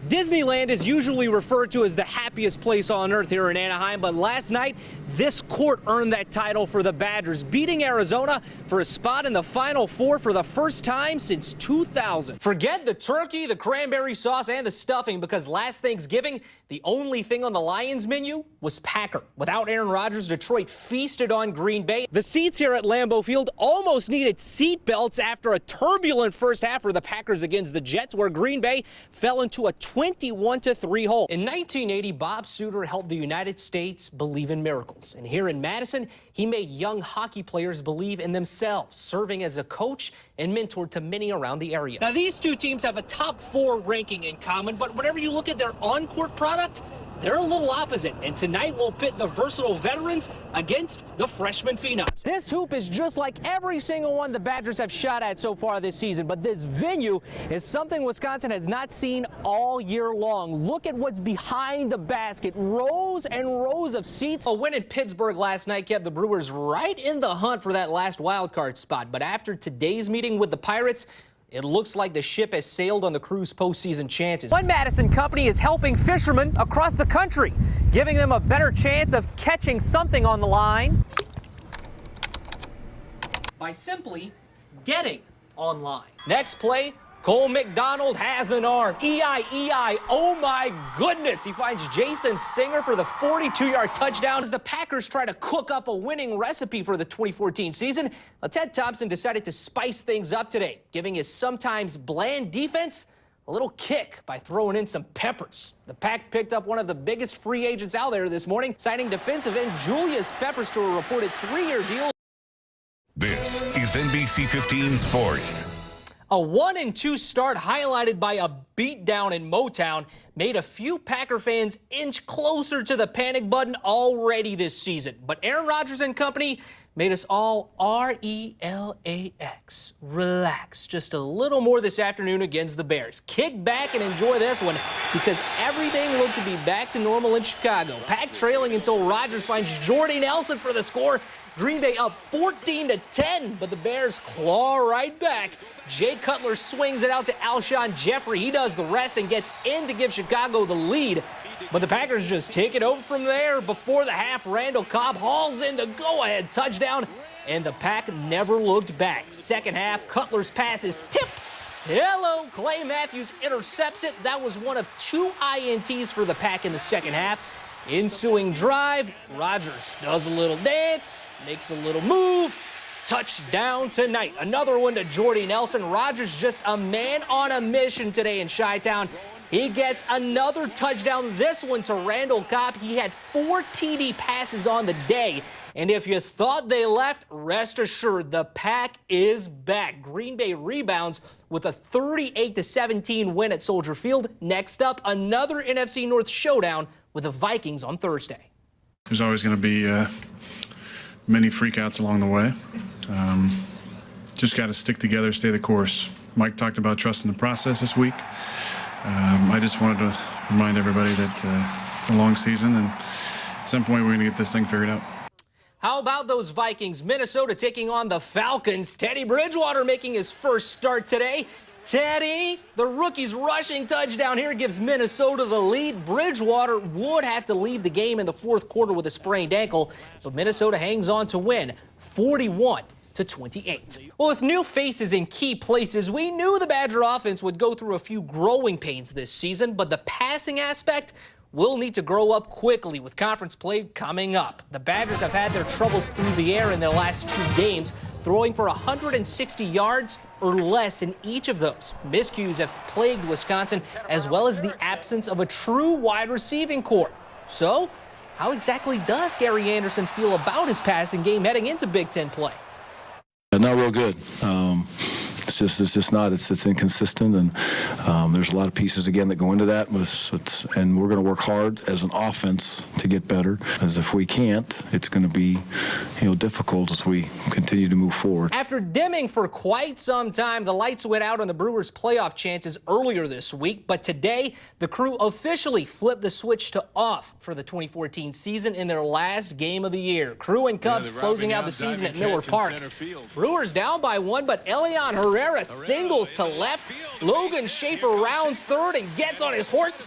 Disneyland is usually referred to as the happiest place on earth here in Anaheim, but last night, this court earned that title for the Badgers, beating Arizona for a spot in the Final Four for the first time since 2000. Forget the turkey, the cranberry sauce, and the stuffing, because last Thanksgiving, the only thing on the Lions menu was Packer. Without Aaron Rodgers, Detroit feasted on Green Bay. The seats here at Lambeau Field almost needed seat belts after a turbulent first half for the Packers against the Jets, where Green Bay fell into a 21-3 hole. In 1980, Bob Suter helped the United States believe in miracles. And here in Madison, he made young hockey players believe in themselves, serving as a coach and mentor to many around the area. Now, these two teams have a top 4 ranking in common, but whenever you look at their on-court product, they're a little opposite, and tonight we'll pit the versatile veterans against the freshman phenoms. This hoop is just like every single one the Badgers have shot at so far this season, but this venue is something Wisconsin has not seen all year long. Look at what's behind the basket. Rows and rows of seats. A win in Pittsburgh last night kept the Brewers right in the hunt for that last wild card spot, but after today's meeting with the Pirates, it looks like the ship has sailed on the Crew's postseason chances. One Madison company is helping fishermen across the country, giving them a better chance of catching something on the line by simply getting online. Next play, Cole McDonald has an arm. E-I-E-I, oh my goodness. He finds Jason Singer for the 42-yard touchdown. As the Packers try to cook up a winning recipe for the 2014 season, Ted Thompson decided to spice things up today, giving his sometimes bland defense a little kick by throwing in some peppers. The Pack picked up one of the biggest free agents out there this morning, signing defensive end Julius Peppers to a reported 3-year deal. This is NBC 15 Sports. A 1-2 start highlighted by a beatdown in Motown made a few Packer fans inch closer to the panic button already this season. But Aaron Rodgers and company made us all R-E-L-A-X. Relax just a little more this afternoon against the Bears. Kick back and enjoy this one, because everything looked to be back to normal in Chicago. Pack trailing until Rodgers finds Jordy Nelson for the score. Green Bay up 14-10, but the Bears claw right back. Jay Cutler swings it out to Alshon Jeffrey. He does the rest and gets in to give Chicago the lead. But the Packers just take it over from there. Before the half, Randall Cobb hauls in the go-ahead touchdown, and the Pack never looked back. Second half, Cutler's pass is tipped. Hello, Clay Matthews intercepts it. That was one of 2 INTs for the Pack in the second half. Ensuing drive, Rodgers does a little dance, makes a little move, touchdown tonight. Another one to Jordy Nelson. Rodgers just a man on a mission today in Chi-Town. He gets another touchdown, this one to Randall Cobb. He had 4 TD passes on the day. And if you thought they left, rest assured, the Pack is back. Green Bay rebounds with a 38-17 win at Soldier Field. Next up, another NFC North showdown with the Vikings on Thursday. There's always going to be many freakouts along the way. Just got to stick together, stay the course. Mike talked about trusting the process this week. I just wanted to remind everybody that it's a long season, and at some point we're going to get this thing figured out. How about those Vikings? Minnesota taking on the Falcons. Teddy Bridgewater making his first start today. Teddy, the rookie's rushing touchdown here gives Minnesota the lead. Bridgewater would have to leave the game in the fourth quarter with a sprained ankle, but Minnesota hangs on to win 41-28. Well, with new faces in key places, we knew the Badger offense would go through a few growing pains this season, but the passing aspect will need to grow up quickly with conference play coming up. The Badgers have had their troubles through the air in their last 2 games, throwing for 160 yards or less in each of those. Miscues have plagued Wisconsin, as well as the absence of a true wide receiving corps. So, how exactly does Gary Anderson feel about his passing game heading into Big Ten play? Not real good. It's just not. It's inconsistent, and there's a lot of pieces again that go into that. And we're going to work hard as an offense to get better. As if we can't, it's going to be, difficult as we continue to move forward. After dimming for quite some time, the lights went out on the Brewers' playoff chances earlier this week. But today, the Crew officially flipped the switch to off for the 2014 season in their last game of the year. Crew and Cubs closing out the season at Miller Park. Brewers down by 1, but Elian Herrera Herrera singles to left. Logan Schaefer rounds third and gets on his horse.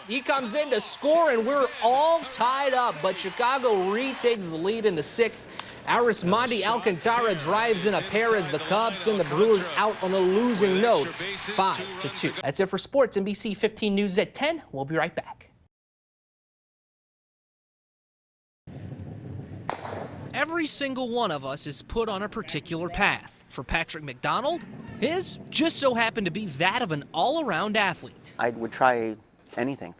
He comes in to score, and we're all tied up. But Chicago retakes the lead in the sixth. Arismendi Alcantara drives in a pair as the Cubs send the Brewers out on a losing note, 5-2. That's it for sports. NBC 15 News at 10. We'll be right back. Every single one of us is put on a particular path. For Patrick McDonald, his just so happened to be that of an all-around athlete. I would try anything.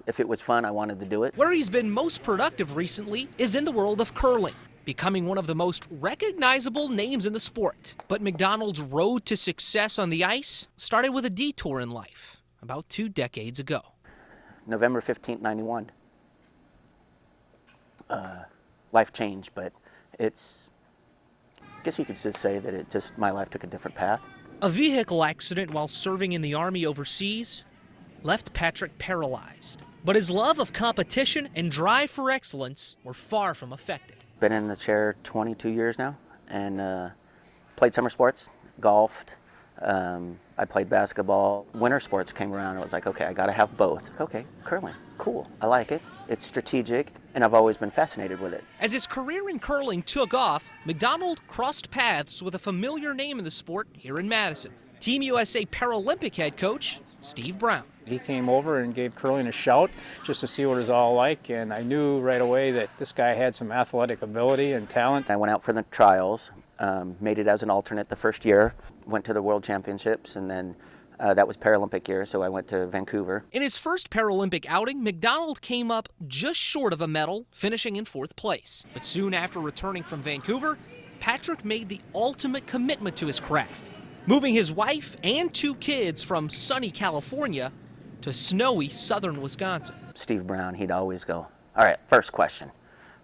If it was fun, I wanted to do it. Where he's been most productive recently is in the world of curling, becoming one of the most recognizable names in the sport. But McDonald's road to success on the ice started with a detour in life about 2 decades ago. November 15th, 91. Life changed, but I guess you could just say that my life took a different path. A vehicle accident while serving in the Army overseas left Patrick paralyzed. But his love of competition and drive for excellence were far from affected. Been in the chair 22 years now, and played summer sports, golfed, I played basketball. Winter sports came around, and it was like, okay, I gotta have both. Okay, curling, cool, I like it. It's strategic, and I've always been fascinated with it. As his career in curling took off, McDonald crossed paths with a familiar name in the sport here in Madison. Team USA Paralympic head coach Steve Brown. He came over and gave curling a shout just to see what it was all like, and I knew right away that this guy had some athletic ability and talent. I went out for the trials, made it as an alternate the first year, went to the World Championships, and then that was Paralympic year, so I went to Vancouver. In his first Paralympic outing, McDonald came up just short of a medal, finishing in 4th place. But soon after returning from Vancouver, Patrick made the ultimate commitment to his craft, moving his wife and 2 kids from sunny California to snowy southern Wisconsin. Steve Brown, he'd always go, all right, first question,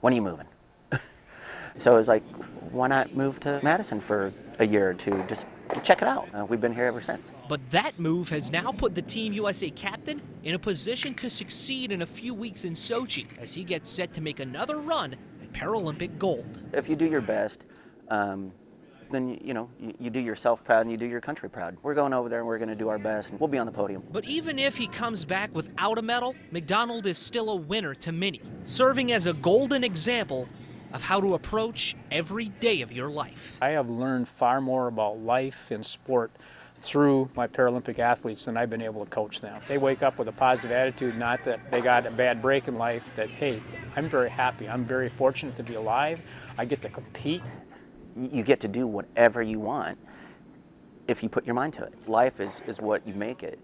when are you moving? So it was like, why not move to Madison for a year or 2, just to check it out. We've been here ever since. But that move has now put the Team USA captain in a position to succeed in a few weeks in Sochi as he gets set to make another run at Paralympic gold. If you do your best, then you do yourself proud and you do your country proud. We're going over there and we're going to do our best and we'll be on the podium. But even if he comes back without a medal, McDonald is still a winner to many, serving as a golden example of how to approach every day of your life. I have learned far more about life and sport through my Paralympic athletes than I've been able to coach them. They wake up with a positive attitude, not that they got a bad break in life, that, hey, I'm very happy, I'm very fortunate to be alive, I get to compete. You get to do whatever you want if you put your mind to it. Life is what you make it.